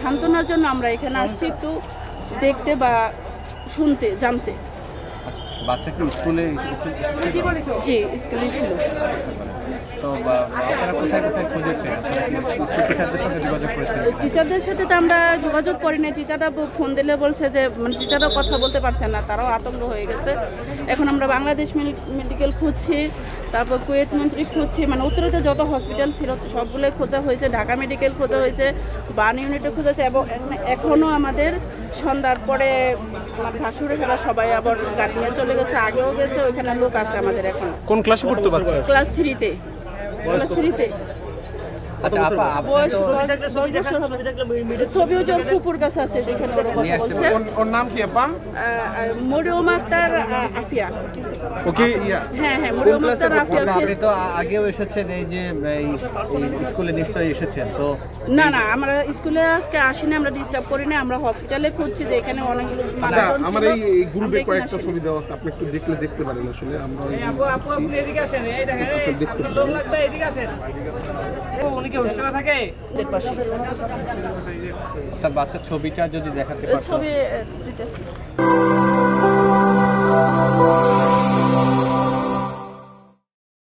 সান্ত্বনার জন্য আমরা এখানে আসছি একটু দেখতে বা শুনতে জানতে। বাচ্চা কি স্কুলে? জি, স্কুলে ছিল। তো আপনারা কোথায় কোথায় খুঁজেছেন? টিচারদের সাথে তো আমরা যোগাযোগ করি না। টিচাররা ফোন দিলে বলছে যে টিচাররাও কথা বলতে পারছেন না, তারাও আতঙ্ক হয়ে গেছে। এখন আমরা বাংলাদেশ মেডিকেল খুঁজছি, তারপর কুয়েত মন্ত্রী খুঁজছি, মানে উত্তরেতে যত হসপিটাল ছিল সবগুলোই খোঁজা হয়েছে, ঢাকা মেডিকেল খোঁজা হয়েছে, বার্ন ইউনিটে খোঁজা হয়েছে, এবং এখনও আমাদের সন্ধ্যার পরে আমার ভাসুরের খেলা সবাই আবার গাড়ি নিয়ে চলে গেছে, আগেও গেছে, ওইখানে লোক আছে আমাদের এখন। কোন ক্লাসে পড়তে পারছে? ক্লাস 3-তে। ক্লাস 3-তে। ছবিও যে ফুপুর কাছে আছে যেখানে ওরা কথা বলছে। ওর নাম কি আপা? মরিয়ম আক্তার আফিয়া। ওকে, হ্যাঁ হ্যাঁ, মরিয়ম আক্তার আফিয়া। আপনি তো আগেও এসেছেন, এই যে স্কুলে নিশ্চয়ই এসেছেন তো? না না, আমরা স্কুলে আজকে আসিনি, আমরা ডিস্টার্ব করি না, আমরা হসপিটালে খুঁজছি যে এখানে অনেকগুলো আচ্ছা, আমার এই গ্রুপে কয়েকটা ছবি দেওয়া আছে, আপনি একটু দেখতে পারেন। আসলে আমরা এদিকে আসেন, এই দেখেন, এই লোক লাগবে, এদিকে আসেন। উনি কি হোস্টেলে থাকে? একটা বাচ্চার ছবিটা যদি দেখাতে পারতেন। ছবি দিতেছি।